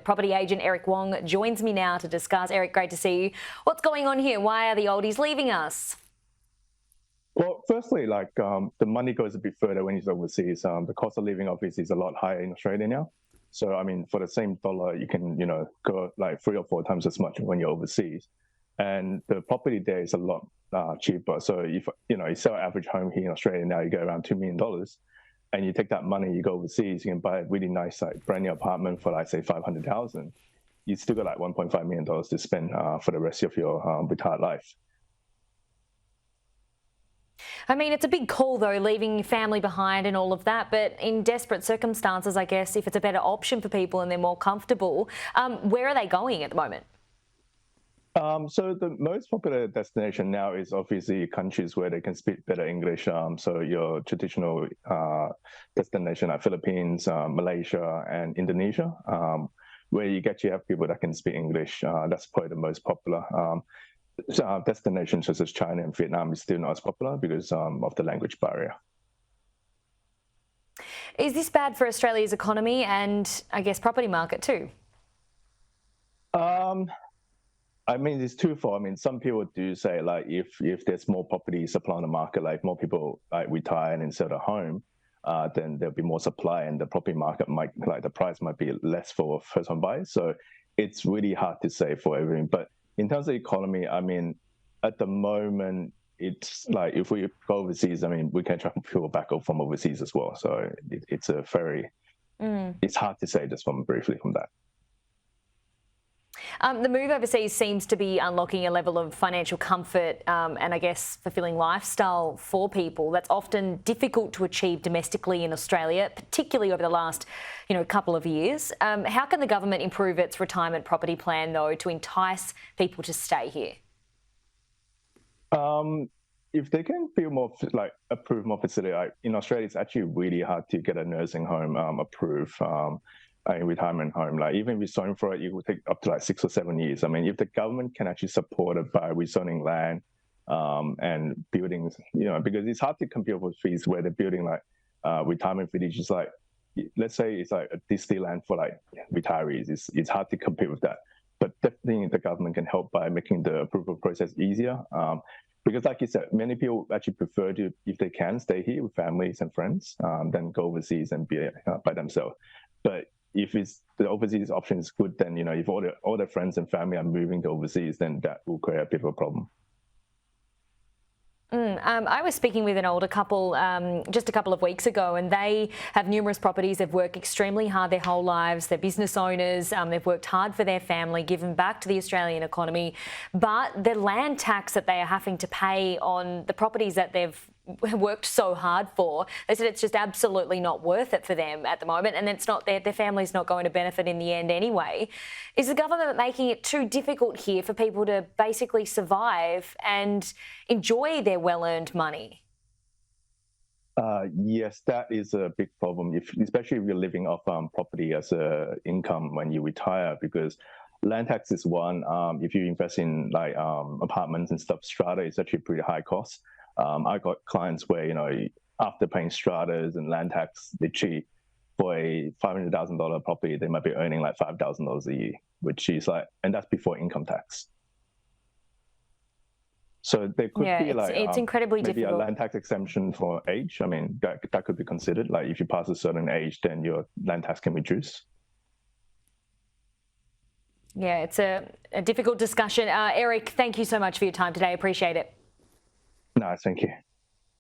Property agent Eric Wong joins me now to discuss. Eric, great to see you. What's going on here? Why are the oldies leaving us? Well, firstly, the money goes a bit further when you're overseas. The cost of living obviously is a lot higher in Australia now. So, I mean, for the same dollar, you can, go like 3 or 4 times as much when you're overseas. And the property there is a lot cheaper. So if, you sell an average home here in Australia now, you get around $2 million. And you take that money, you go overseas, you can buy a really nice, brand new apartment for, say, 500,000. You still got $1.5 million to spend for the rest of your retired life. I mean, it's a big call, though, leaving your family behind and all of that. But in desperate circumstances, I guess, if it's a better option for people and they're more comfortable, where are they going at the moment? So the most popular destination now is obviously countries where they can speak better English. So your traditional destination like Philippines, Malaysia, and Indonesia, where you have people that can speak English. That's probably the most popular. Destinations such as China and Vietnam is still not as popular because of the language barrier. Is this bad for Australia's economy and, I guess, property market too? I mean, it's twofold. I mean, some people do say if there's more property supply on the market, like more people retire and sell their home, then there'll be more supply and the property market the price might be less for first-time buyers. So it's really hard to say for everything. But in terms of the economy, I mean, at the moment, it's if we go overseas, I mean, we can attract people back up from overseas as well. So it's it's hard to say just briefly from that. The move overseas seems to be unlocking a level of financial comfort and, I guess, fulfilling lifestyle for people that's often difficult to achieve domestically in Australia, particularly over the last, couple of years. How can the government improve its retirement property plan, though, to entice people to stay here? If they can feel more approve more facility, in Australia, it's actually really hard to get a nursing home approved. A retirement home, even rezoning for it, it will take up to 6 or 7 years. I mean, if the government can actually support it by rezoning land and buildings, because it's hard to compete with fees where they're building retirement villages, let's say it's a Disneyland for retirees. It's hard to compete with that. But definitely the government can help by making the approval process easier. Because like you said, many people actually prefer to, if they can, stay here with families and friends than go overseas and be by themselves. But if the overseas option is good, then if all their friends and family are moving to overseas, then that will create a bit of a problem. I was speaking with an older couple just a couple of weeks ago, and they have numerous properties. They've worked extremely hard their whole lives. They're business owners. They've worked hard for their family, given back to the Australian economy. But the land tax that they are having to pay on the properties that they've worked so hard for, they said it's just absolutely not worth it for them at the moment, and it's not their family's not going to benefit in the end anyway. Is the government making it too difficult here for people to basically survive and enjoy their well-earned money? Yes, that is a big problem, especially if you're living off property as a income when you retire, because land tax is one. If you invest in apartments and stuff, strata is actually pretty high cost. I got clients where, after paying stratas and land tax, they cheat for a $500,000 property, they might be earning $5,000 a year, which is and that's before income tax. So there could be it's incredibly maybe difficult. A land tax exemption for age. I mean, that could be considered. If you pass a certain age, then your land tax can reduce. Yeah, it's a difficult discussion. Eric, thank you so much for your time today. Appreciate it. No, thank you.